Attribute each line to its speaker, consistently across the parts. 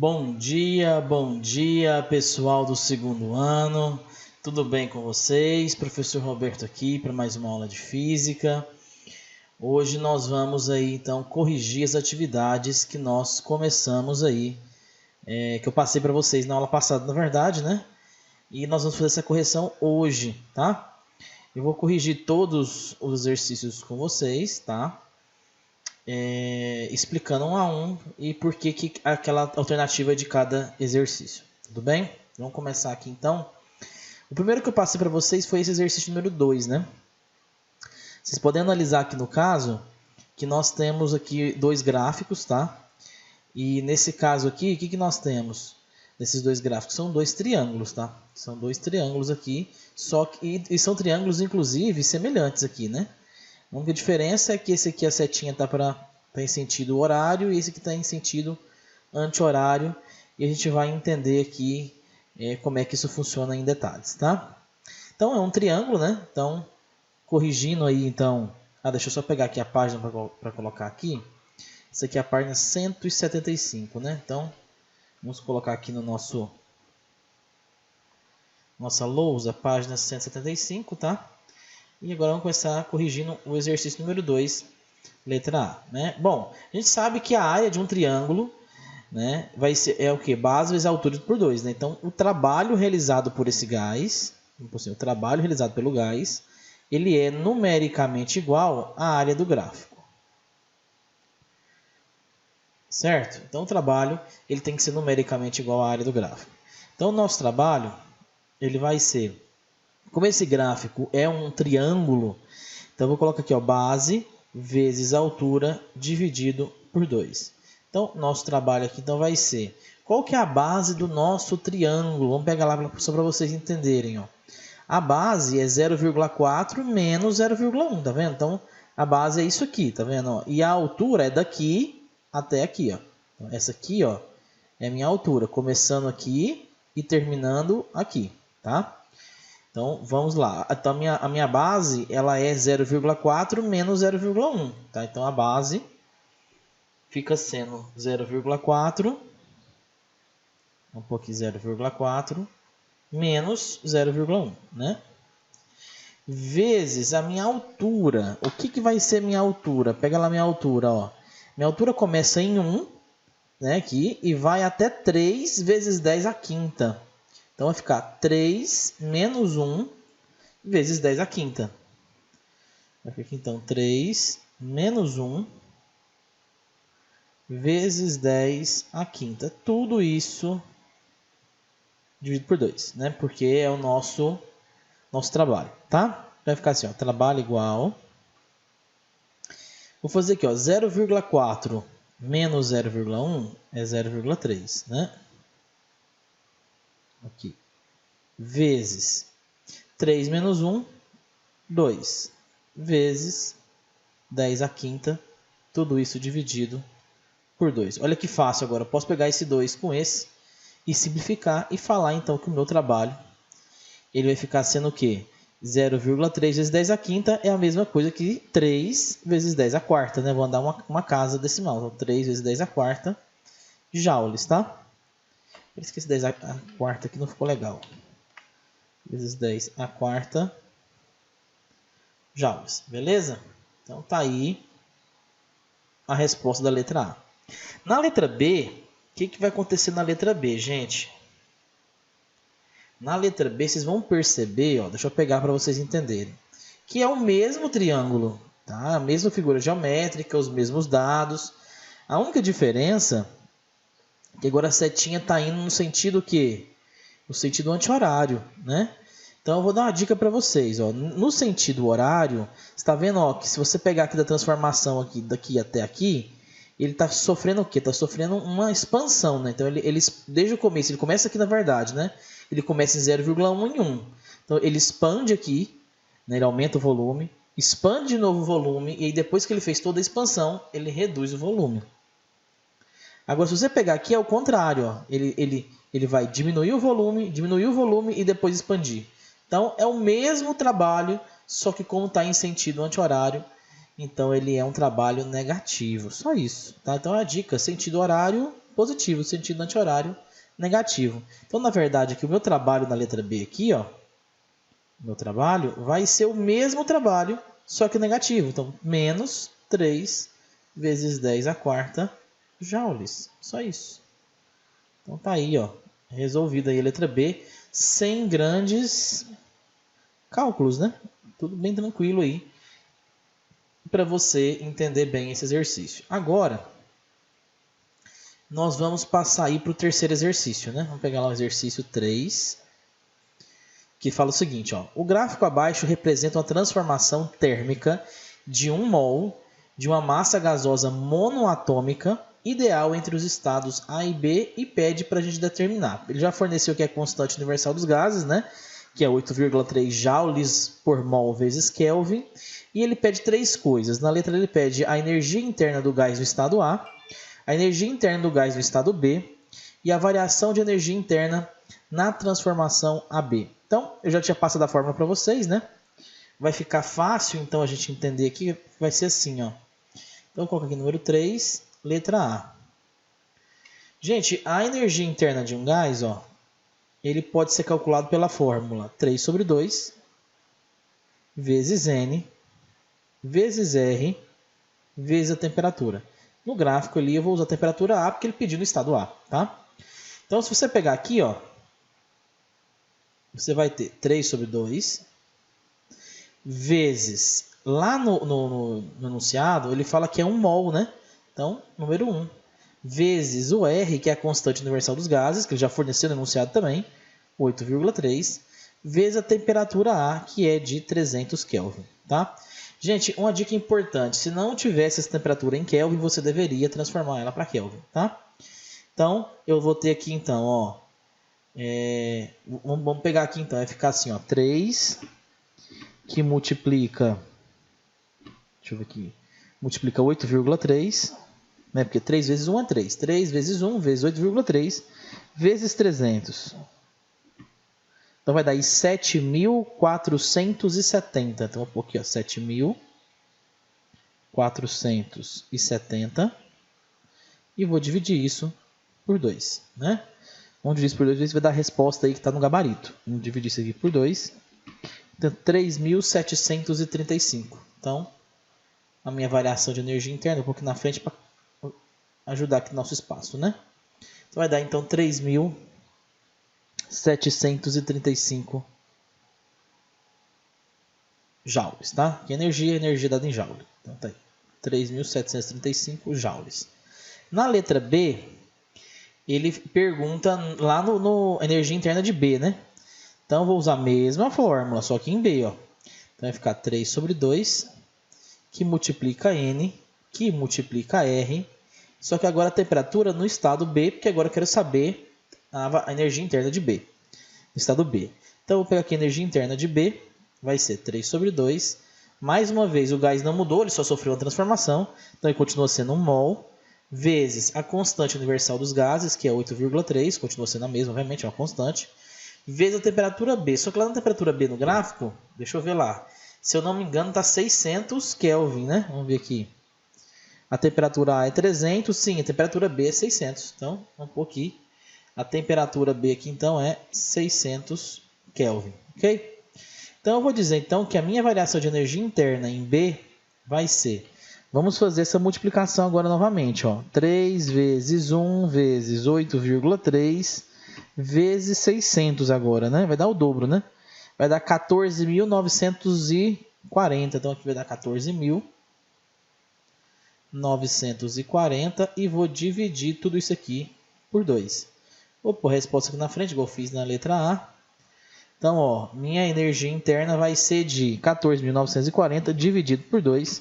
Speaker 1: Bom dia, pessoal do segundo ano. Tudo bem com vocês? Professor Roberto aqui para mais uma aula de física. Hoje nós vamos aí então corrigir as atividades que nós começamos aí, que eu passei para vocês na aula passada, na verdade, né? E nós vamos fazer essa correção hoje, tá? Eu vou corrigir todos os exercícios com vocês, tá? Explicando um a um e por que aquela alternativa de cada exercício. Tudo bem? Vamos começar aqui então. O primeiro que eu passei para vocês foi esse exercício número 2, né? Vocês podem analisar aqui no caso que nós temos aqui dois gráficos, tá? E nesse caso aqui, o que nós temos? Nesses dois gráficos são dois triângulos, tá? São dois triângulos aqui, só que e são triângulos inclusive semelhantes aqui, né? A única diferença é que esse aqui a setinha está em sentido horário e esse aqui está em sentido anti-horário. E a gente vai entender aqui como é que isso funciona em detalhes, tá? Então é um triângulo, né? Então, corrigindo aí, então... deixa eu só pegar aqui a página para colocar aqui. Essa aqui é a página 175, né? Então, vamos colocar aqui no nossa lousa, página 175, tá? E agora vamos começar corrigindo o exercício número 2, letra A, né? Bom, a gente sabe que a área de um triângulo, né, o quê? Base vezes a altura por 2, né? Então, o trabalho realizado por esse gás, o trabalho realizado pelo gás, ele é numericamente igual à área do gráfico. Certo? Então, o trabalho ele tem que ser numericamente igual à área do gráfico. Então, o nosso trabalho ele vai ser... Como esse gráfico é um triângulo, então eu vou colocar aqui, ó, base vezes altura dividido por 2. Então, nosso trabalho aqui então vai ser... Qual que é a base do nosso triângulo? Vamos pegar lá só para vocês entenderem. Ó. A base é 0,4 menos 0,1, tá vendo? Então, a base é isso aqui, tá vendo? Ó? E a altura é daqui até aqui. Ó. Então, essa aqui ó, é a minha altura, começando aqui e terminando aqui, tá? Então, vamos lá. Então, a minha base ela é 0,4 menos 0,1. Tá? Então, a base fica sendo 0,4. Vamos pôr aqui 0,4 menos 0,1. Né? Vezes a minha altura. O que vai ser minha altura? Pega lá minha altura. Ó. Minha altura começa em 1, né, aqui, e vai até 3 vezes 10 à quinta. Então, vai ficar 3 menos 1 vezes 10 à quinta. Vai ficar aqui, então, 3 menos 1 vezes 10 à quinta. Tudo isso dividido por 2, né? Porque é o nosso trabalho, tá? Vai ficar assim, ó, trabalho igual... Vou fazer aqui, ó, 0,4 menos 0,1 é 0,3, né? Aqui. Vezes 3 menos 1, 2. Vezes 10 à quinta, tudo isso dividido por 2. Olha que fácil agora. Eu posso pegar esse 2 com esse e simplificar e falar então que o meu trabalho ele vai ficar sendo o quê? 0,3 vezes 10 à quinta é a mesma coisa que 3 vezes 10 à quarta, né? Vou andar uma casa decimal. Então, 3 vezes 10 à quarta joules, tá? Eu esqueci 10 à quarta aqui, não ficou legal. Vezes 10 à quarta joules, beleza? Então tá aí a resposta da letra A. Na letra B, o que vai acontecer na letra B, gente? Na letra B, vocês vão perceber, ó, deixa eu pegar para vocês entenderem, que é o mesmo triângulo, tá? A mesma figura geométrica, os mesmos dados. A única diferença é que agora a setinha está indo no sentido o quê? No sentido anti-horário, né? Então, eu vou dar uma dica para vocês. Ó. No sentido horário, você está vendo ó, que se você pegar aqui da transformação aqui, daqui até aqui, ele está sofrendo o quê? Está sofrendo uma expansão. Né? Então, ele, desde o começo, ele começa aqui na verdade, né? Ele começa em 0,1 em 1. Então, ele expande aqui, né? Ele aumenta o volume, expande de novo o volume, e aí depois que ele fez toda a expansão, ele reduz o volume. Agora, se você pegar aqui, é o contrário. Ó. Ele vai diminuir o volume e depois expandir. Então, é o mesmo trabalho, só que como está em sentido anti-horário, então ele é um trabalho negativo. Só isso. Tá? Então, a dica, sentido horário, positivo, sentido anti-horário negativo. Então, na verdade, aqui o meu trabalho na letra B aqui, ó, meu trabalho vai ser o mesmo trabalho, só que negativo. Então, menos 3 vezes 10 à quarta joules. Só isso. Então, tá aí, ó, resolvida aí a letra B, sem grandes cálculos, né? Tudo bem tranquilo aí, para você entender bem esse exercício. Agora, nós vamos passar aí para o terceiro exercício, né? Vamos pegar lá o exercício 3, que fala o seguinte, ó. O gráfico abaixo representa uma transformação térmica de 1 mol de uma massa gasosa monoatômica ideal entre os estados A e B e pede para a gente determinar. Ele já forneceu que é a constante universal dos gases, né? Que é 8,3 joules por mol vezes Kelvin. E ele pede 3 coisas. Na letra ele pede a energia interna do gás no estado A, a energia interna do gás no estado B e a variação de energia interna na transformação AB. Então, eu já tinha passado a fórmula para vocês, né? Vai ficar fácil, então, a gente entender aqui. Vai ser assim, ó. Então, eu coloco aqui número 3, letra A. Gente, a energia interna de um gás, ó, ele pode ser calculado pela fórmula 3 sobre 2 vezes N vezes R vezes a temperatura. No gráfico ali eu vou usar a temperatura A porque ele pediu no estado A, tá? Então, se você pegar aqui, ó, você vai ter 3 sobre 2 vezes, lá no enunciado, ele fala que é 1 mol, né? Então, número 1, vezes o R, que é a constante universal dos gases, que ele já forneceu no enunciado também, 8,3, vezes a temperatura A, que é de 300 Kelvin, tá? Gente, uma dica importante, se não tivesse essa temperatura em Kelvin, você deveria transformar ela para Kelvin, tá? Então, eu vou ter aqui, então, ó, vamos pegar aqui, então, vai ficar assim, ó, 3, que multiplica, deixa eu ver aqui, multiplica 8,3, né, porque 3 vezes 1 é 3, 3 vezes 1 vezes 8,3, vezes 300. Então, vai dar aí 7.470. Então, vou pôr aqui, ó, 7.470. E vou dividir isso por 2, né? Vamos dividir isso por 2 vezes, vai dar a resposta aí que está no gabarito. Vamos dividir isso aqui por 2. Então, 3.735. Então, a minha variação de energia interna, um pouquinho na frente para ajudar aqui no nosso espaço, né? Então, vai dar, então, 3.735 joules, tá? Que energia dada em joule. Então, tá aí. 3.735 joules. Na letra B, ele pergunta lá no energia interna de B, né? Então, eu vou usar a mesma fórmula, só que em B, ó. Então, vai ficar 3 sobre 2, que multiplica N, que multiplica R. Só que agora a temperatura no estado B, porque agora eu quero saber a energia interna de B. No estado B. Então, eu vou pegar aqui a energia interna de B, vai ser 3 sobre 2. Mais uma vez, o gás não mudou, ele só sofreu uma transformação. Então, ele continua sendo 1 mol, vezes a constante universal dos gases, que é 8,3, continua sendo a mesma, obviamente, é uma constante, vezes a temperatura B. Só que lá na temperatura B no gráfico, deixa eu ver lá, se eu não me engano, está 600 Kelvin, né? Vamos ver aqui. A temperatura A é 300, sim, a temperatura B é 600. Então, vamos pôr aqui. A temperatura B aqui, então, é 600 Kelvin, ok? Então, eu vou dizer, então, que a minha variação de energia interna em B vai ser... Vamos fazer essa multiplicação agora novamente, ó. 3 vezes 1 vezes 8,3 vezes 600 agora, né? Vai dar o dobro, né? Vai dar 14.940. Então, aqui vai dar 14.940 e vou dividir tudo isso aqui por 2. Vou pôr a resposta aqui na frente, igual eu fiz na letra A. Então, ó, minha energia interna vai ser de 14.940 dividido por 2.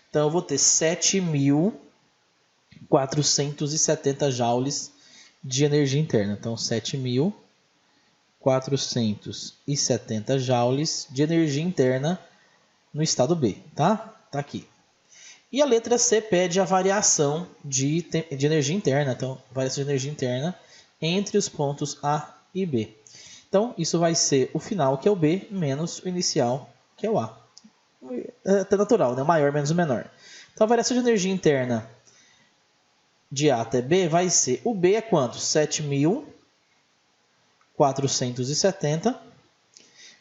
Speaker 1: Então, eu vou ter 7.470 joules de energia interna. Então, 7.470 joules de energia interna no estado B, tá? Tá aqui. E a letra C pede a variação de energia interna. Então, variação de energia interna entre os pontos A e B. Então, isso vai ser o final, que é o B, menos o inicial, que é o A. É até natural, né? O maior menos o menor. Então, a variação de energia interna de A até B vai ser, o B é quanto? 7.470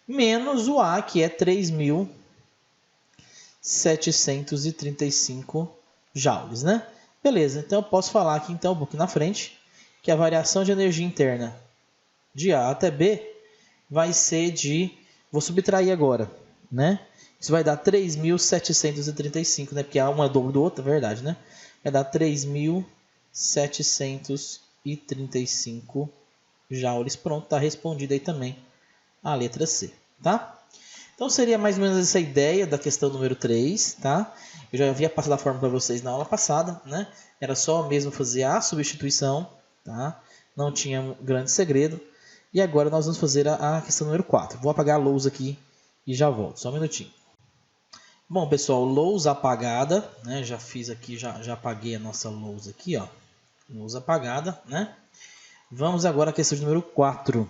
Speaker 1: menos o A, que é 3.735 joules, né? Beleza, então eu posso falar aqui então um pouquinho na frente que a variação de energia interna de A até B vai ser de, vou subtrair agora, né? Isso vai dar 3.735, né? Porque um é o dobro do outro, é verdade, né? Vai dar 3.735 joules. Pronto, está respondida aí também a letra C, tá? Então seria mais ou menos essa ideia da questão número 3, tá? Eu já havia passado a fórmula para vocês na aula passada, né? Era só mesmo fazer a substituição, tá? Não tinha um grande segredo. E agora nós vamos fazer a questão número 4. Vou apagar a lousa aqui e já volto, só um minutinho. Bom, pessoal, lousa apagada, né? Já fiz aqui, já apaguei a nossa lousa aqui, ó. Lousa apagada, né? Vamos agora à questão número 4,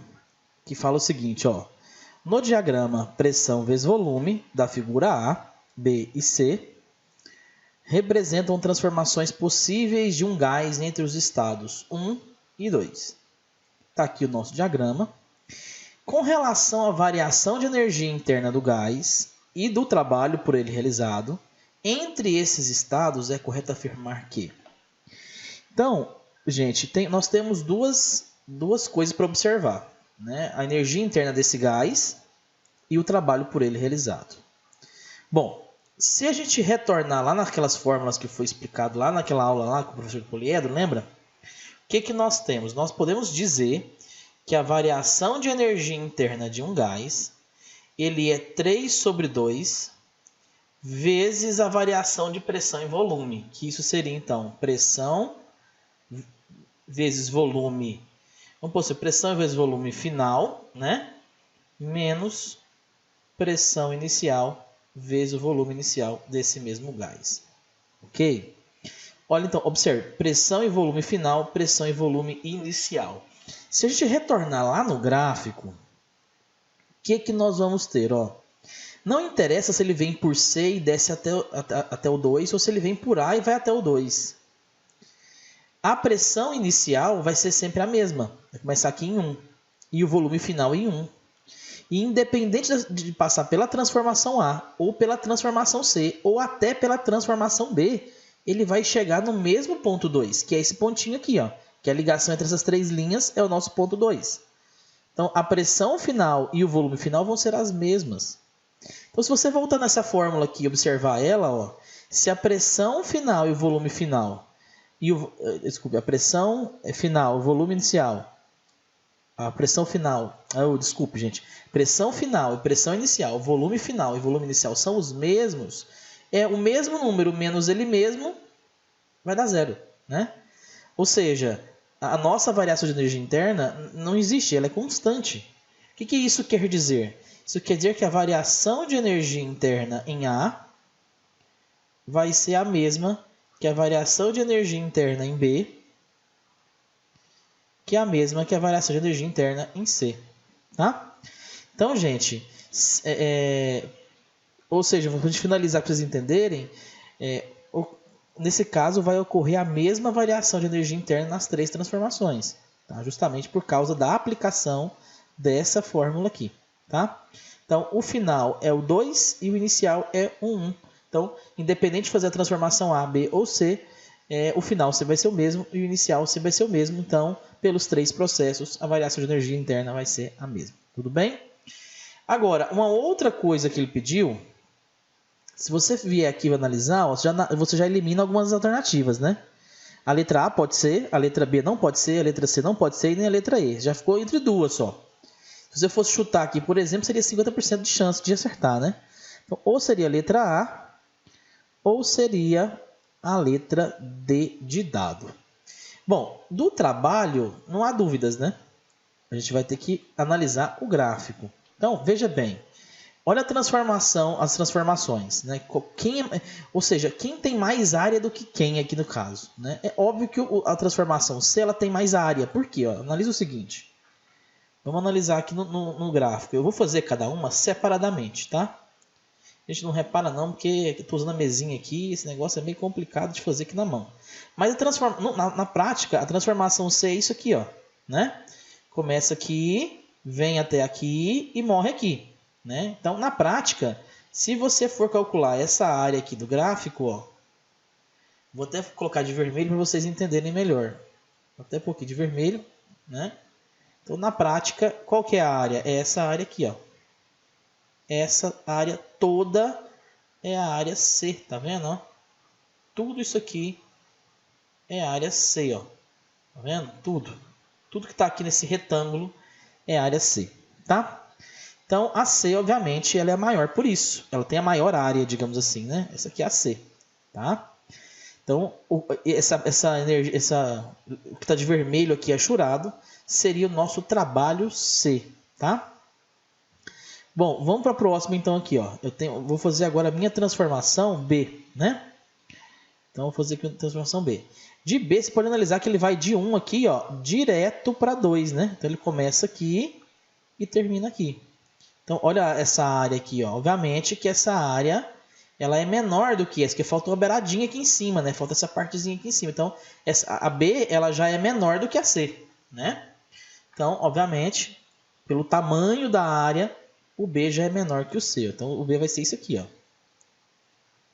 Speaker 1: que fala o seguinte, ó. No diagrama pressão vezes volume da figura A, B e C, representam transformações possíveis de um gás entre os estados 1 e 2. Está aqui o nosso diagrama. Com relação à variação de energia interna do gás e do trabalho por ele realizado, entre esses estados é correto afirmar que... Então, gente, nós temos duas coisas para observar, né? A energia interna desse gás e o trabalho por ele realizado. Bom, se a gente retornar lá naquelas fórmulas que foi explicado lá naquela aula lá com o professor Poliedro, lembra? O que nós temos? Nós podemos dizer que a variação de energia interna de um gás ele é 3 sobre 2 vezes a variação de pressão e volume, que isso seria então pressão vezes volume, vamos pôr assim, pressão vezes volume final, né? Menos pressão inicial vezes o volume inicial desse mesmo gás. Ok? Olha então, observe, pressão e volume final, pressão e volume inicial. Se a gente retornar lá no gráfico, o que nós vamos ter? Ó, não interessa se ele vem por C e desce até o 2, ou se ele vem por A e vai até o 2. A pressão inicial vai ser sempre a mesma. Vai começar aqui em 1. E o volume final em 1. E independente de passar pela transformação A, ou pela transformação C, ou até pela transformação B, ele vai chegar no mesmo ponto 2, que é esse pontinho aqui, ó, que é a ligação entre essas três linhas é o nosso ponto 2. Então, a pressão final e o volume final vão ser as mesmas. Então, se você voltar nessa fórmula aqui e observar ela, ó, se a pressão final e o volume final... a pressão final, o volume inicial, a pressão final, pressão final e pressão inicial, volume final e volume inicial são os mesmos, é o mesmo número menos ele mesmo, vai dar zero, né? Ou seja, a nossa variação de energia interna não existe, ela é constante. O que isso quer dizer? Isso quer dizer que a variação de energia interna em A vai ser a mesma que a variação de energia interna em B, que é a mesma que a variação de energia interna em C. Tá? Então, gente, ou seja, para a gente finalizar para vocês entenderem, nesse caso vai ocorrer a mesma variação de energia interna nas três transformações, tá? Justamente por causa da aplicação dessa fórmula aqui. Tá? Então, o final é o 2 e o inicial é o 1. Então, independente de fazer a transformação A, B ou C, o final C vai ser o mesmo e o inicial C vai ser o mesmo. Então, pelos três processos, a variação de energia interna vai ser a mesma. Tudo bem? Agora, uma outra coisa que ele pediu, se você vier aqui analisar, você já elimina algumas alternativas, né? A letra A pode ser, a letra B não pode ser, a letra C não pode ser e nem a letra E. Já ficou entre duas só. Se você fosse chutar aqui, por exemplo, seria 50% de chance de acertar, né? Então, ou seria a letra A, ou seria a letra D de dado. Bom, do trabalho não há dúvidas, né? A gente vai ter que analisar o gráfico. Então, veja bem. Olha as transformações, né? Ou seja, quem tem mais área do que quem aqui no caso, né? É óbvio que a transformação C ela tem mais área. Por quê? Analisa o seguinte. Vamos analisar aqui no gráfico. Eu vou fazer cada uma separadamente, tá? A gente não repara não, porque eu estou usando a mesinha aqui, esse negócio é meio complicado de fazer aqui na mão. Mas na prática, a transformação C é isso aqui, ó, né? Começa aqui, vem até aqui e morre aqui, né? Então, na prática, se você for calcular essa área aqui do gráfico, ó, vou até colocar de vermelho para vocês entenderem melhor. Vou até pôr aqui de vermelho, né? Então, na prática, qual que é a área? É essa área aqui, ó. Essa área toda é a área C, tá vendo? Ó? Tudo isso aqui é a área C, ó. Tá vendo? Tudo. Tudo que está aqui nesse retângulo é a área C, tá? Então, a C, obviamente, ela é maior por isso. Ela tem a maior área, digamos assim, né? Essa aqui é a C, tá? Então, essa energia, o que está de vermelho aqui achurado, seria o nosso trabalho C, tá? Bom, vamos para a próxima então aqui, ó. Vou fazer agora a minha transformação B, né? Então, vou fazer aqui a transformação B. De B, você pode analisar que ele vai de 1 aqui, ó, direto para 2, né? Então, ele começa aqui e termina aqui. Então, olha essa área aqui, ó. Obviamente que essa área, ela é menor do que essa, porque falta uma beiradinha aqui em cima, né? Falta essa partezinha aqui em cima. Então, a B, ela já é menor do que a C, né? Então, obviamente, pelo tamanho da área, o B já é menor que o C. Então, o B vai ser isso aqui, ó.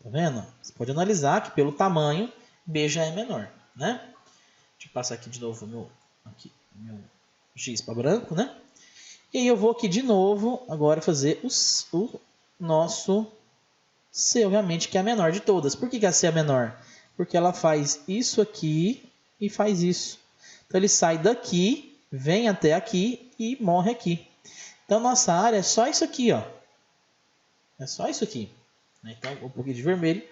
Speaker 1: Tá vendo? Você pode analisar que pelo tamanho, B já é menor, né? Deixa eu passar aqui de novo meu giz para branco, né? E aí eu vou aqui de novo agora fazer o nosso C, obviamente, que é a menor de todas. Por que a C é a menor? Porque ela faz isso aqui e faz isso. Então, ele sai daqui, vem até aqui e morre aqui. Então, nossa área é só isso aqui, ó. É só isso aqui. Então, um pouquinho de vermelho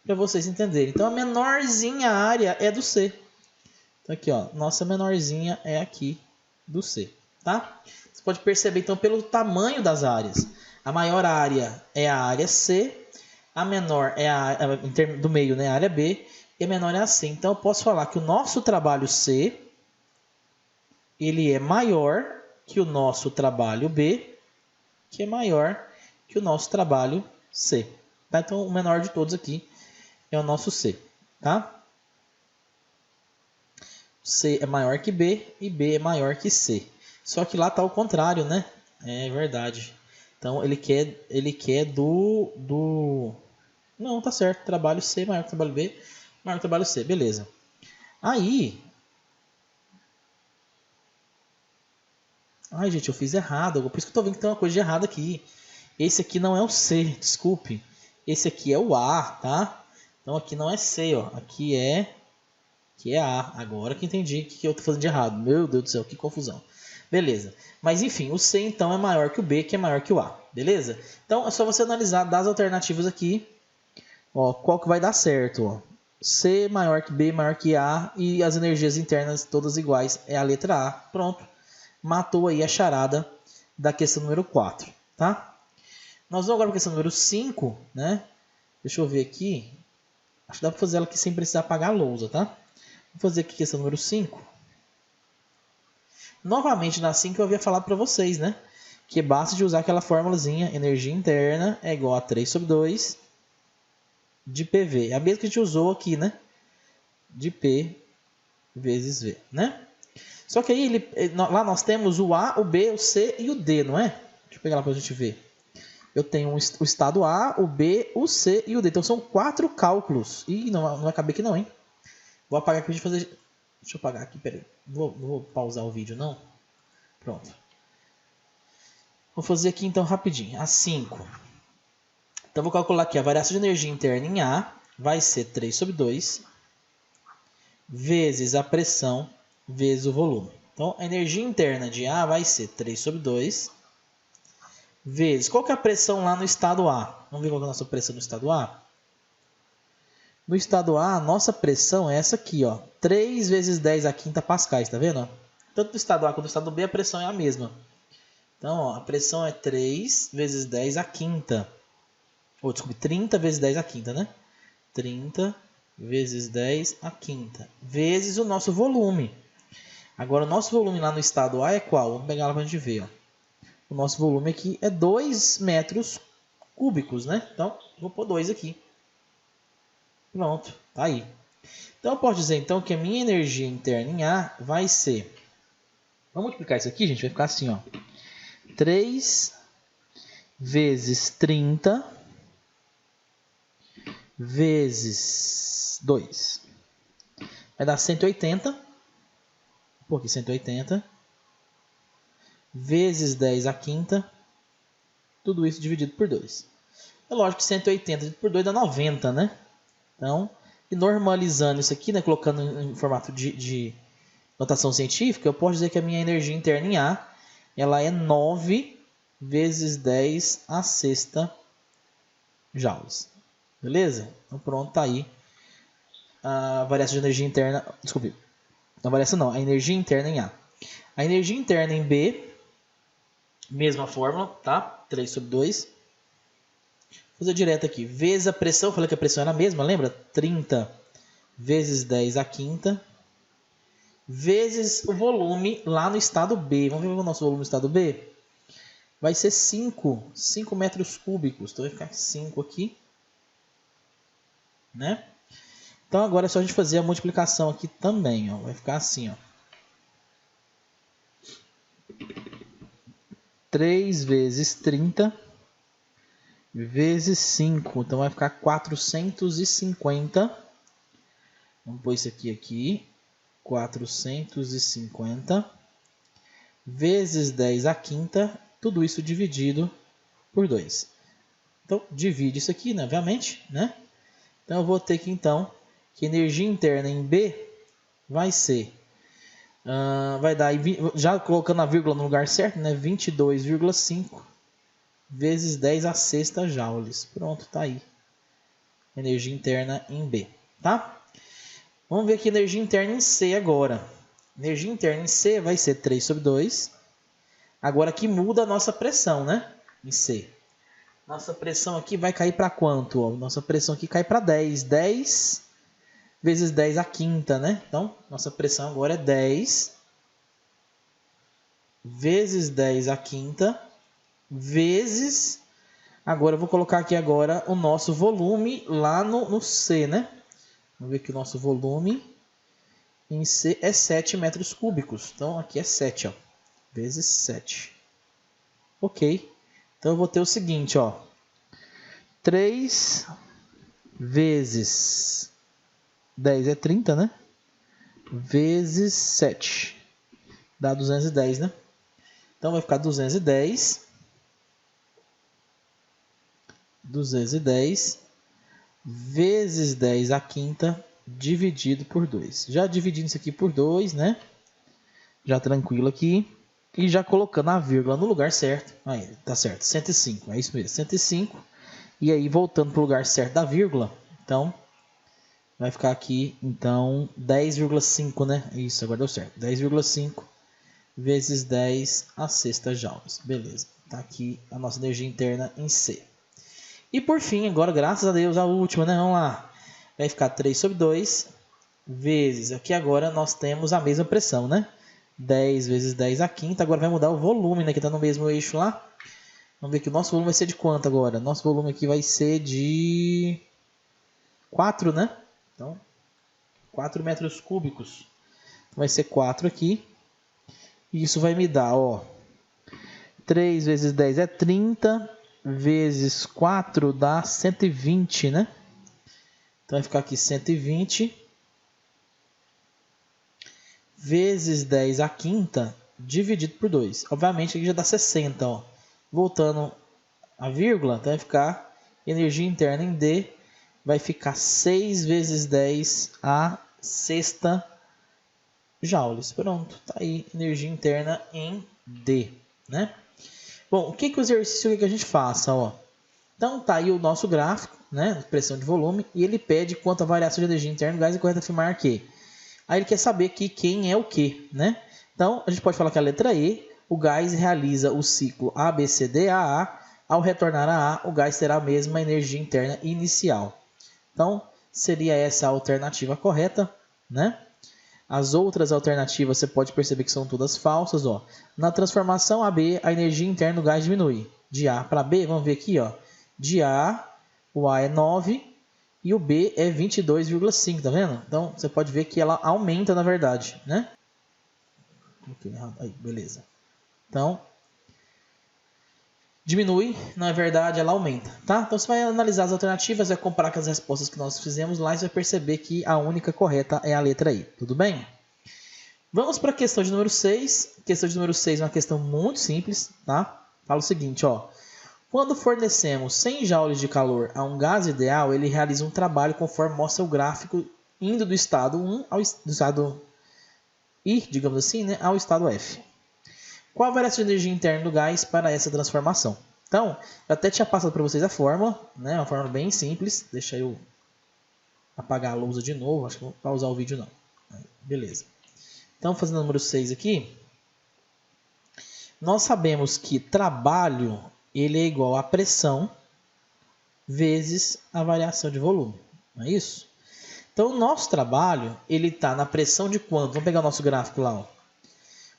Speaker 1: para vocês entenderem. Então, a menorzinha área é do C. Então, aqui, ó. Nossa menorzinha é aqui do C, tá? Você pode perceber, então, pelo tamanho das áreas. A maior área é a área C. A menor é em termos do meio, né? A área B. E a menor é a C. Então, eu posso falar que o nosso trabalho C, ele é maior que o nosso trabalho B, que é maior que o nosso trabalho C. Tá? Então, o menor de todos aqui é o nosso C. Tá? C é maior que B e B é maior que C. Só que lá está o contrário, né? É verdade. Então, ele quer do... Não, tá certo. Trabalho C maior que trabalho B, maior que trabalho C. Beleza. Aí... Ai, gente, eu fiz errado. Por isso que eu tô vendo que tem uma coisa de errado aqui. Esse aqui não é o C, desculpe. Esse aqui é o A, tá? Então aqui não é C, ó. Aqui é A. Agora que entendi o que eu tô fazendo de errado. Meu Deus do céu, que confusão. Beleza. Mas enfim, o C então é maior que o B, que é maior que o A. Beleza? Então é só você analisar das alternativas aqui. Ó, qual que vai dar certo, ó. C maior que B, maior que A. E as energias internas todas iguais. É a letra A. Pronto. Matou aí a charada da questão número 4, tá? Nós vamos agora para a questão número 5, né? Deixa eu ver aqui. Acho que dá para fazer ela aqui sem precisar apagar a lousa, tá? Vou fazer aqui a questão número 5. Novamente, na 5 eu havia falado para vocês, né? Que basta de usar aquela formulazinha, energia interna é igual a 3 sobre 2 de PV. É a mesma que a gente usou aqui, né? De P vezes V, né? Só que aí, lá nós temos o A, o B, o C e o D, não é? Deixa eu pegar lá para a gente ver. Eu tenho o estado A, o B, o C e o D. Então, são 4 cálculos. Ih, não vai caber aqui não, hein? Vou apagar aqui para fazer... Deixa eu apagar aqui, peraí. Não vou pausar o vídeo, não. Pronto. Vou fazer aqui, então, rapidinho. A 5. Então, vou calcular aqui a variação de energia interna em A. Vai ser 3 sobre 2. Vezes a pressão, vezes o volume. Então, a energia interna de A vai ser 3 sobre 2. Vezes, qual que é a pressão lá no estado A? Vamos ver qual que é a nossa pressão no estado A? No estado A, a nossa pressão é essa aqui, ó. 3 vezes 10 a quinta pascais, tá vendo? Tanto no estado A quanto no estado B, a pressão é a mesma. Então, ó, a pressão é 3 vezes 10 a quinta. Ou, desculpe, 30 vezes 10 a quinta, né? 30 vezes 10 a quinta. Vezes o nosso volume. Agora, o nosso volume lá no estado A é qual? Vamos pegar lá pra gente ver, ó. O nosso volume aqui é 2 metros cúbicos, né? Então, vou pôr 2 aqui. Pronto, tá aí. Então, eu posso dizer então que a minha energia interna em A vai ser... Vamos multiplicar isso aqui, gente, vai ficar assim, ó. 3 vezes 30 vezes 2. Vai dar 180. Por aqui, 180. Vezes 10 à quinta. Tudo isso dividido por 2. É lógico que 180 dividido por 2 dá 90, né? Então, e normalizando isso aqui, né, colocando em formato de notação científica, eu posso dizer que a minha energia interna em A, ela é 9 vezes 10 à sexta joules. Beleza? Então pronto, tá aí a variação de energia interna, desculpe, não variação não, a energia interna em A. A energia interna em B, mesma fórmula, tá? 3 sobre 2. Vou fazer direto aqui. Vezes a pressão, falei que a pressão era a mesma, lembra? 30 vezes 10 à quinta. Vezes o volume lá no estado B. Vamos ver o nosso volume no estado B? Vai ser 5 metros cúbicos. Então vai ficar 5 aqui. Né? Então agora é só a gente fazer a multiplicação aqui também. Ó. Vai ficar assim. Ó. 3 vezes 30 vezes 5. Então vai ficar 450. Vamos pôr isso aqui. 450 vezes 10 à quinta. Tudo isso dividido por 2. Então, divide isso aqui, né, obviamente, né? Então, eu vou ter que, então, que energia interna em B vai ser... vai dar, já colocando a vírgula no lugar certo, né? 22,5 vezes 10 à sexta joules. Pronto, tá aí. Energia interna em B, tá? Vamos ver aqui a energia interna em C agora. Energia interna em C vai ser 3 sobre 2. Agora aqui muda a nossa pressão, né? Em C. Nossa pressão aqui vai cair para quanto? Ó, nossa pressão aqui cai para 10. 10 vezes 10 à quinta, né? Então, nossa pressão agora é 10 vezes 10 à quinta vezes... Agora eu vou colocar aqui agora o nosso volume lá no C, né? Vamos ver que o nosso volume em C é 7 metros cúbicos. Então, aqui é 7, ó, vezes 7. Ok. Então, eu vou ter o seguinte, ó. 3 vezes 10 é 30, né? Vezes 7. Dá 210, né? Então, vai ficar 210. 210 vezes 10 à quinta dividido por 2. Já dividindo isso aqui por 2, né? Já tranquilo aqui. E já colocando a vírgula no lugar certo. Aí, tá certo, 105. É isso mesmo, 105. E aí, voltando para o lugar certo da vírgula. Então, vai ficar aqui, então, 10,5, né? Isso, agora deu certo. 10,5 vezes 10 à sexta joules. Beleza. Tá aqui a nossa energia interna em C. E por fim, agora, graças a Deus, a última, né? Vamos lá. Vai ficar 3 sobre 2 vezes... Aqui agora nós temos a mesma pressão, né? 10 vezes 10 à quinta. Agora vai mudar o volume, né? Que está no mesmo eixo lá. Vamos ver que o nosso volume vai ser de quanto agora? Nosso volume aqui vai ser de 4, né? Então, 4 metros cúbicos. Vai ser 4 aqui. E isso vai me dar, ó... 3 vezes 10 é 30... vezes 4 dá 120, né? Então vai ficar aqui 120 vezes 10 à quinta dividido por 2. Obviamente aqui já dá 60, ó. Voltando a vírgula, então vai ficar energia interna em D vai ficar 6 vezes 10 à sexta joules. Pronto, tá aí energia interna em D, né? Bom, o que o exercício que a gente faça, ó? Então tá aí o nosso gráfico, né, pressão de volume, e ele pede quanto a variação de energia interna do gás é correto afirmar que. Aí ele quer saber aqui quem é o que, né? Então a gente pode falar que a letra E, o gás realiza o ciclo ABCDAA, ao retornar a A, o gás terá a mesma energia interna inicial. Então seria essa a alternativa correta, né? As outras alternativas você pode perceber que são todas falsas, ó. Na transformação AB, a energia interna do gás diminui. De A para B, vamos ver aqui, ó. de A, o A é 9 e o B é 22,5, tá vendo? Então, você pode ver que ela aumenta, na verdade, né? Aí, beleza. Então, diminui, na verdade, ela aumenta, tá? Então, você vai analisar as alternativas, vai comparar com as respostas que nós fizemos lá e você vai perceber que a única correta é a letra I, tudo bem? Vamos para a questão de número 6. A questão de número 6 é uma questão muito simples, tá? Fala o seguinte, ó. Quando fornecemos 100 joules de calor a um gás ideal, ele realiza um trabalho conforme mostra o gráfico indo do estado 1 ao estado I, digamos assim, né, ao estado F. Qual a variação de energia interna do gás para essa transformação? Então, eu até tinha passado para vocês a fórmula, né, uma fórmula bem simples. Deixa eu apagar a lousa de novo, acho que não vou pausar o vídeo não. Beleza. Então, fazendo o número 6 aqui, nós sabemos que trabalho ele é igual a pressão vezes a variação de volume, não é isso? Então, o nosso trabalho ele está na pressão de quanto? Vamos pegar o nosso gráfico lá. Ó.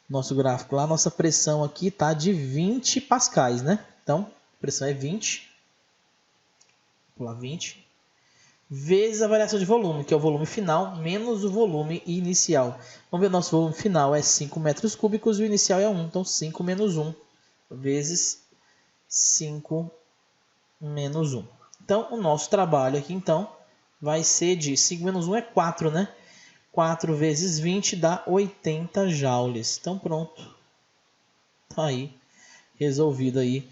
Speaker 1: Nosso gráfico lá, nossa pressão aqui está de 20 pascais, né? Então, a pressão é 20, vou pular 20, vezes a variação de volume, que é o volume final, menos o volume inicial. Vamos ver, o nosso volume final é 5 metros cúbicos e o inicial é 1. Então, 5 menos 1 vezes 5 menos 1. Então, o nosso trabalho aqui, então, vai ser de 5 menos 1 é 4, né? 4 vezes 20 dá 80 joules. Então, pronto. Tá aí, resolvido aí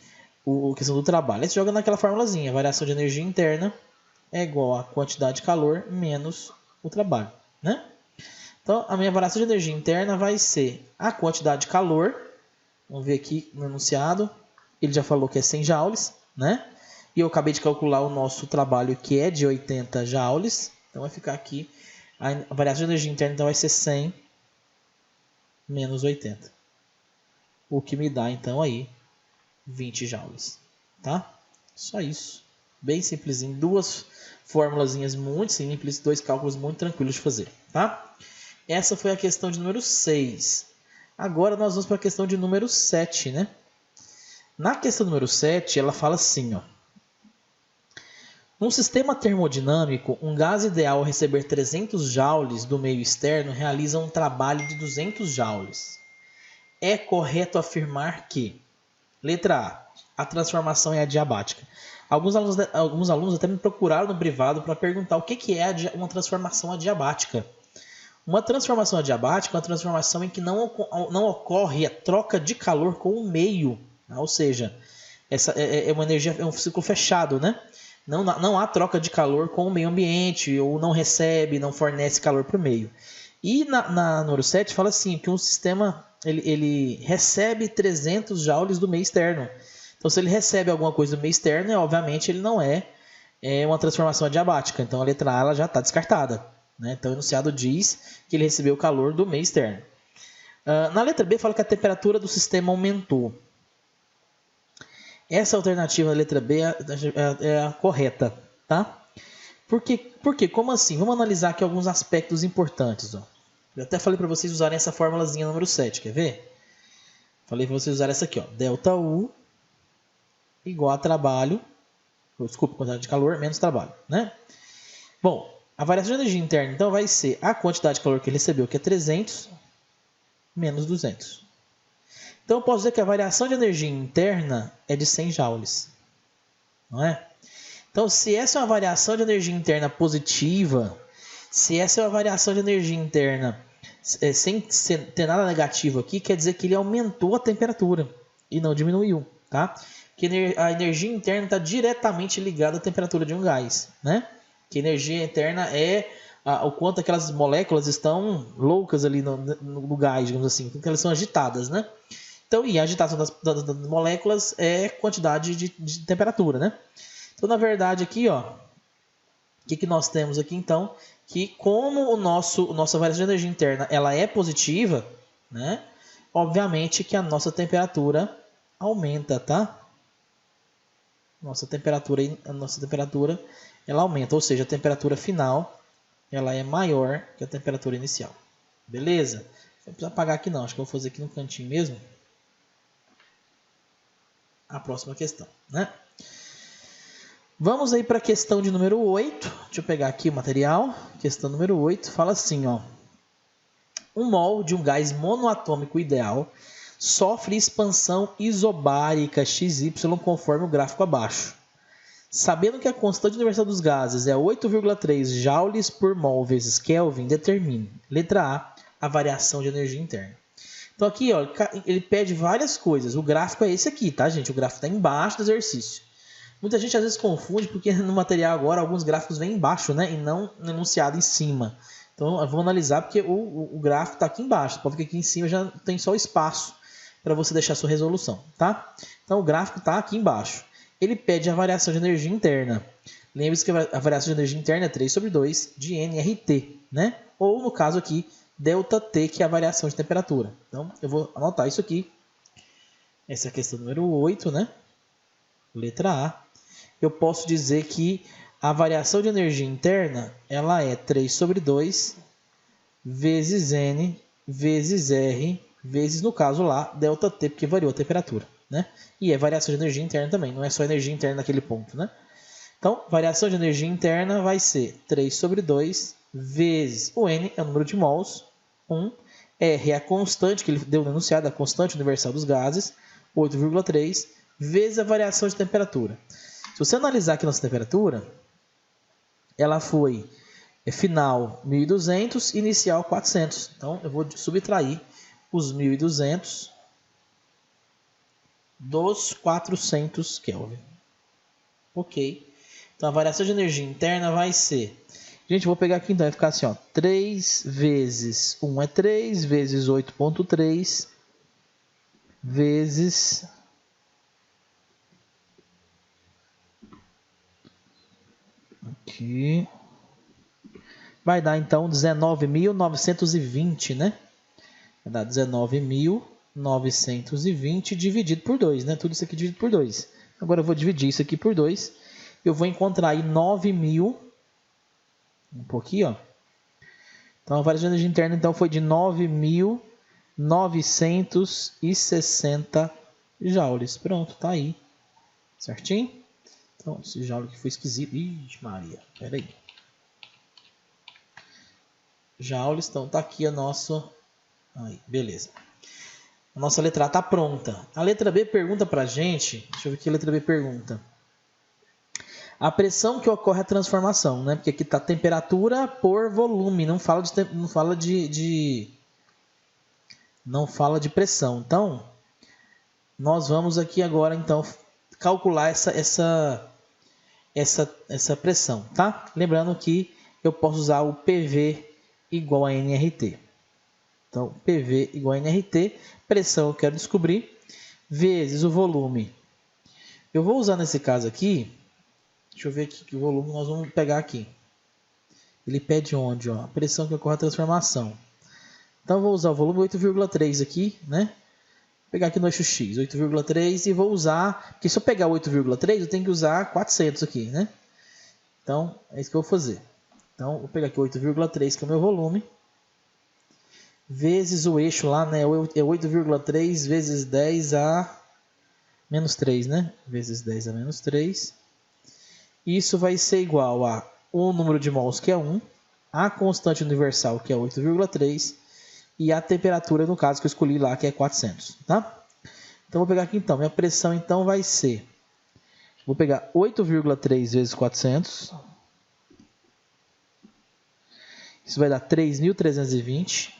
Speaker 1: a questão do trabalho. Aí você joga naquela formulazinha, variação de energia interna é igual a quantidade de calor menos o trabalho, né? Então, a minha variação de energia interna vai ser a quantidade de calor. Vamos ver aqui no enunciado. Ele já falou que é 100 joules, né? E eu acabei de calcular o nosso trabalho, que é de 80 joules. Então, vai ficar aqui. A variação de energia interna então, vai ser 100 menos 80. O que me dá, então, aí 20 joules. Tá? Só isso. Bem simplesinho. Duas formulazinhas muito simples, dois cálculos muito tranquilos de fazer, tá? Essa foi a questão de número 6. Agora nós vamos para a questão de número 7, né? Na questão número 7, ela fala assim, ó. Num sistema termodinâmico, um gás ideal ao receber 300 joules do meio externo realiza um trabalho de 200 joules. É correto afirmar que, letra A transformação é adiabática. Alguns alunos até me procuraram no privado para perguntar o que é uma transformação adiabática. Uma transformação adiabática é uma transformação em que não ocorre a troca de calor com o meio. Ou seja, essa é uma energia, é um ciclo fechado, né? Não há troca de calor com o meio ambiente, ou não recebe, não fornece calor para o meio. E na número 7 fala assim, que um sistema ele recebe 300 joules do meio externo. Então, se ele recebe alguma coisa do meio externo, obviamente ele não é uma transformação adiabática. Então, a letra A ela já está descartada. Né? Então, o enunciado diz que ele recebeu o calor do meio externo. Na letra B, fala que a temperatura do sistema aumentou. Essa alternativa da letra B é a correta. Tá? Por quê? Como assim? Vamos analisar aqui alguns aspectos importantes. Ó. Eu até falei para vocês usarem essa formulazinha número 7. Quer ver? Falei para vocês usarem essa aqui. Ó. Delta U igual a trabalho, desculpa, quantidade de calor menos trabalho, né? Bom, a variação de energia interna, então, vai ser a quantidade de calor que ele recebeu, que é 300, menos 200. Então, eu posso dizer que a variação de energia interna é de 100 joules, não é? Então, se essa é uma variação de energia interna positiva, se essa é uma variação de energia interna sem ter nada negativo aqui, quer dizer que ele aumentou a temperatura e não diminuiu, tá? Que a energia interna está diretamente ligada à temperatura de um gás, né? Que a energia interna é o quanto aquelas moléculas estão loucas ali no gás, digamos assim, porque elas são agitadas, né? Então, e a agitação das moléculas é quantidade de temperatura, né? Então, na verdade, aqui, ó, o que nós temos aqui, então? Que como nossa variação de energia interna ela é positiva, né? Obviamente que a nossa temperatura aumenta, tá? Nossa temperatura ela aumenta, ou seja, a temperatura final ela é maior que a temperatura inicial. Beleza? Não precisa apagar aqui não, acho que eu vou fazer aqui no cantinho mesmo. A próxima questão, né? Vamos aí para a questão de número 8. Deixa eu pegar aqui o material. Questão número 8 fala assim, ó. Um mol de um gás monoatômico ideal sofre expansão isobárica XY conforme o gráfico abaixo. Sabendo que a constante universal dos gases é 8,3 joules por mol vezes Kelvin, determine. Letra A variação de energia interna. Então aqui, ó, ele pede várias coisas. O gráfico é esse aqui, tá, gente? O gráfico está embaixo do exercício. Muita gente às vezes confunde porque no material agora alguns gráficos vêm embaixo, né? E não enunciado em cima. Então eu vou analisar porque o gráfico está aqui embaixo. Pode ver que aqui em cima já tem só espaço para você deixar a sua resolução, tá? Então o gráfico está aqui embaixo. Ele pede a variação de energia interna. Lembre-se que a variação de energia interna é 3/2 de nRT, né? Ou no caso aqui, ΔT, que é a variação de temperatura. Então eu vou anotar isso aqui. Essa é a questão número 8, né? Letra A. Eu posso dizer que a variação de energia interna ela é 3/2 vezes N vezes R vezes, no caso lá, ΔT, porque variou a temperatura, né? E é variação de energia interna também, não é só energia interna naquele ponto, né? Então, variação de energia interna vai ser 3/2 vezes o N, é o número de mols, 1, R é a constante que ele deu no enunciado, a constante universal dos gases, 8,3, vezes a variação de temperatura. Se você analisar aqui nossa temperatura, ela foi final 1.200, inicial 400. Então, eu vou subtrair os 1.200 dos 400 Kelvin. Ok. Então, a variação de energia interna vai ser... Gente, eu vou pegar aqui então, vai ficar assim, ó. 3 vezes 1 é 3, vezes 8,3, vezes... Aqui... Vai dar então 19.920, né? Vai dar 19.920 dividido por 2, né? Tudo isso aqui dividido por 2. Agora eu vou dividir isso aqui por 2. Eu vou encontrar aí 9.000. Um pouquinho, ó. Então a variação de energia interna então foi de 9.960 joules. Pronto, tá aí. Certinho? Então, esse joule aqui foi esquisito. Ixi, Maria. Pera aí. Joules, então tá aqui a nossa... Aí, beleza. A nossa letra A tá pronta. A letra B pergunta pra gente... Deixa eu ver o que a letra B pergunta. A pressão que ocorre a transformação, né? Porque aqui tá temperatura por volume, não fala de pressão. Então, nós vamos aqui agora então calcular essa pressão, tá? Lembrando que eu posso usar o PV igual a nRT. Então, PV igual a nRT, pressão eu quero descobrir, vezes o volume. Eu vou usar nesse caso aqui, deixa eu ver aqui que o volume nós vamos pegar aqui. Ele pede onde? Ó, a pressão que ocorre a transformação. Então, eu vou usar o volume 8,3 aqui, né? Vou pegar aqui no eixo X, 8,3 e vou usar... Porque se eu pegar 8,3, eu tenho que usar 400 aqui, né? Então, é isso que eu vou fazer. Então, vou pegar aqui 8,3, que é o meu volume, vezes o eixo lá, né? É 8,3 vezes 10 a menos 3, né? Vezes 10 a menos 3. Isso vai ser igual a o número de mols, que é 1, a constante universal, que é 8,3, e a temperatura, no caso que eu escolhi lá, que é 400, tá? Então, vou pegar aqui então. Minha pressão, então, vai ser... Vou pegar 8,3 vezes 400... Isso vai dar 3.320.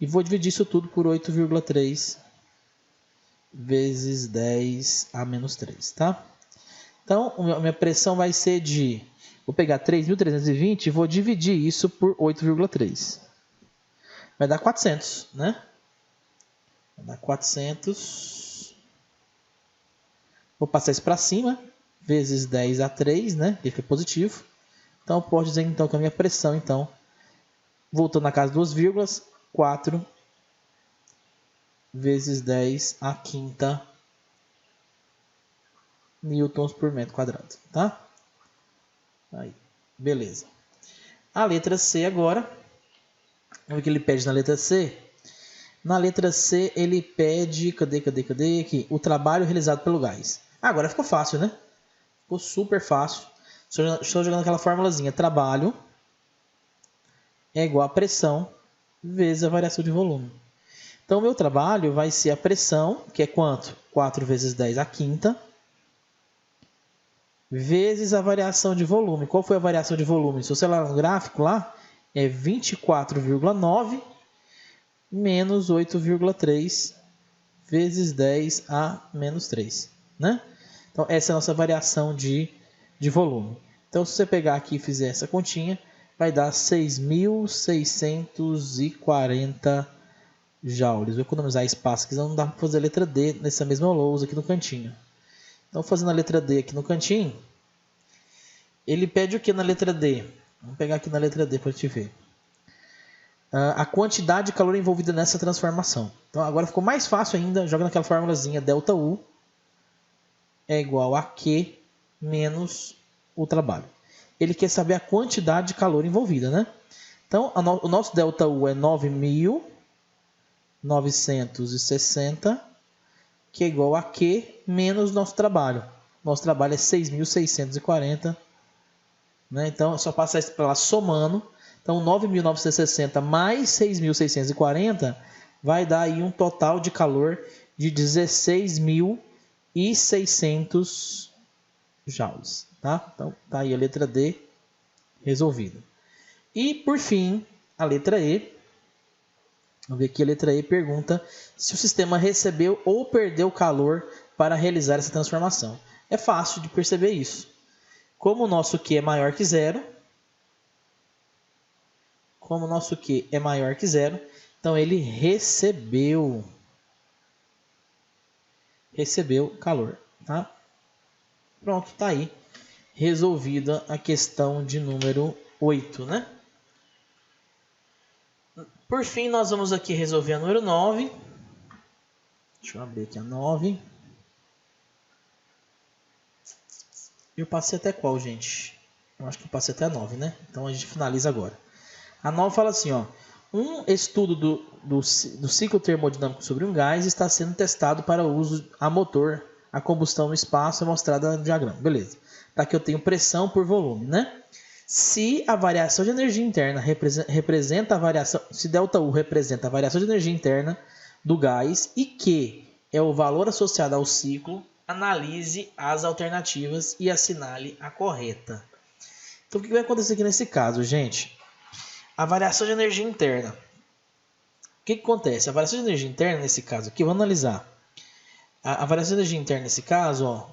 Speaker 1: E vou dividir isso tudo por 8,3 vezes 10 a menos 3, tá? Então, a minha pressão vai ser de... Vou pegar 3.320 e vou dividir isso por 8,3. Vai dar 400, né? Vai dar 400. Vou passar isso para cima. Vezes 10 a 3, né? Que é positivo. Então, eu posso dizer então que a minha pressão, então, voltando na casa de 2 vírgulas, 4 vezes 10 a quinta newtons por metro quadrado, tá? Aí, beleza. A letra C agora, o que ele pede na letra C? Na letra C, ele pede, cadê aqui? O trabalho realizado pelo gás. Agora ficou fácil, né? Ficou super fácil. Estou jogando aquela formulazinha. Trabalho é igual a pressão vezes a variação de volume. Então, o meu trabalho vai ser a pressão, que é quanto? 4 vezes 10 a quinta, vezes a variação de volume. Qual foi a variação de volume? Se você olhar no gráfico lá, é 24,9 menos 8,3 vezes 10 a menos 3. Né? Então, essa é a nossa variação de volume. Então, se você pegar aqui e fizer essa continha, vai dar 6.640 joules. Vou economizar espaço, que não dá para fazer a letra D nessa mesma lousa aqui no cantinho. Então, fazendo a letra D aqui no cantinho, ele pede o que na letra D? Vamos pegar aqui na letra D para te ver. A quantidade de calor envolvida nessa transformação. Então, agora ficou mais fácil ainda. Joga naquela formulazinha ΔU é igual a Q menos o trabalho. Ele quer saber a quantidade de calor envolvida, né? Então, o nosso ΔU é 9.960, que é igual a Q menos nosso trabalho. Nosso trabalho é 6.640. Né? Então, é só passar isso para lá somando. Então, 9.960 mais 6.640 vai dar aí um total de calor de 16.600 joules. Tá? Então, tá aí a letra D resolvida. E, por fim, a letra E. Vamos ver aqui, a letra E pergunta se o sistema recebeu ou perdeu calor para realizar essa transformação. É fácil de perceber isso. Como o nosso Q é maior que zero, então ele recebeu calor. Tá? Pronto, está aí resolvida a questão de número 8, né? Por fim, nós vamos aqui resolver a número 9. Deixa eu abrir aqui a 9. Eu passei até qual, gente? Eu acho que eu passei até a 9, né? Então a gente finaliza agora. A 9 fala assim, ó. Um estudo do ciclo termodinâmico sobre um gás está sendo testado para uso a motor, a combustão no espaço é mostrada no diagrama. Beleza. Tá, aqui eu tenho pressão por volume, né? Se a variação de energia interna representa a variação, se ΔU representa a variação de energia interna do gás e Q é o valor associado ao ciclo, analise as alternativas e assinale a correta. Então, o que vai acontecer aqui nesse caso, gente? A variação de energia interna. O que acontece? A variação de energia interna, nesse caso aqui, vamos analisar. A variação de energia interna, nesse caso, ó,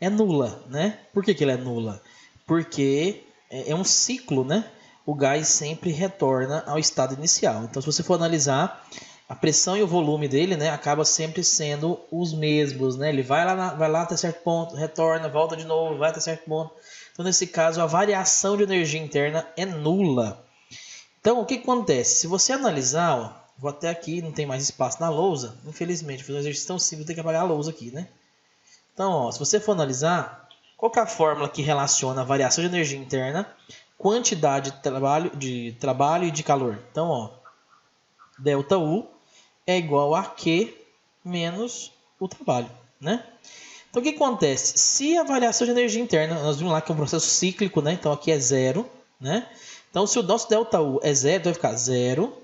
Speaker 1: é nula, né? Por que ela é nula? Porque é um ciclo, né? O gás sempre retorna ao estado inicial. Então, se você for analisar, a pressão e o volume dele, né, acaba sempre sendo os mesmos, né? Ele vai lá até certo ponto, retorna, volta de novo, vai até certo ponto. Então, nesse caso, a variação de energia interna é nula. Então, o que acontece? Se você analisar, ó, vou até aqui, não tem mais espaço na lousa, infelizmente, fiz um exercício tão simples, tem que apagar a lousa aqui, né? Então, ó, se você for analisar, qual que é a fórmula que relaciona a variação de energia interna, quantidade de trabalho e de calor? Então, ó, ΔU é igual a Q menos o trabalho, né? Então, o que acontece? Se a variação de energia interna, nós vimos lá que é um processo cíclico, né? Então, aqui é zero, né? Então, se o nosso ΔU é zero, vai ficar zero,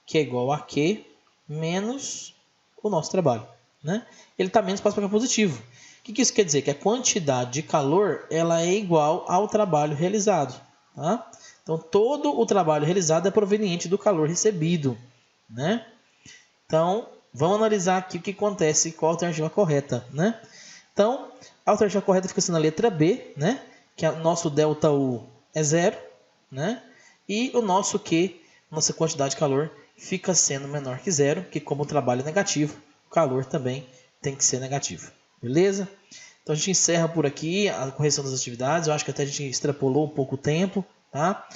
Speaker 1: que é igual a Q menos o nosso trabalho, né? Ele está menos para ficar positivo. O que isso quer dizer? Que a quantidade de calor ela é igual ao trabalho realizado. Tá? Então, todo o trabalho realizado é proveniente do calor recebido. Né? Então, vamos analisar aqui o que acontece com a alternativa correta. Né? Então, a alternativa correta fica sendo a letra B, né? Que o nosso ΔU é zero. Né? E o nosso Q, nossa quantidade de calor, fica sendo menor que zero, que como o trabalho é negativo, o calor também tem que ser negativo. Beleza? Então a gente encerra por aqui a correção das atividades. Eu acho que até a gente extrapolou um pouco o tempo. Tá?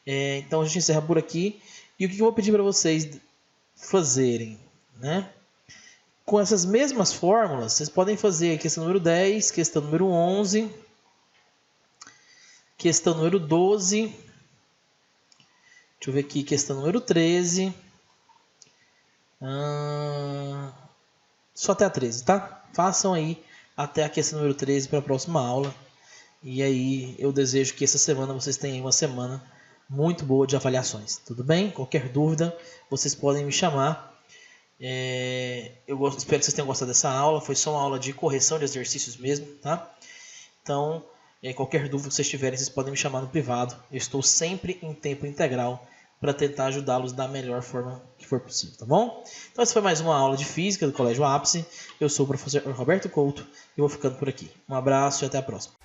Speaker 1: Então a gente encerra por aqui. E o que eu vou pedir para vocês fazerem? Né? Com essas mesmas fórmulas, vocês podem fazer a questão número 10, questão número 11, questão número 12. Deixa eu ver aqui, questão número 13. Só até a 13, tá? Façam aí até a questão número 13 para a próxima aula. E aí eu desejo que essa semana vocês tenham uma semana muito boa de avaliações. Tudo bem? Qualquer dúvida, vocês podem me chamar. Espero que vocês tenham gostado dessa aula. Foi só uma aula de correção de exercícios mesmo, tá? Então, qualquer dúvida que vocês tiverem, vocês podem me chamar no privado. Eu estou sempre em tempo integral para tentar ajudá-los da melhor forma que for possível, tá bom? Então essa foi mais uma aula de Física do Colégio Ápice. Eu sou o professor Roberto Couto e vou ficando por aqui. Um abraço e até a próxima.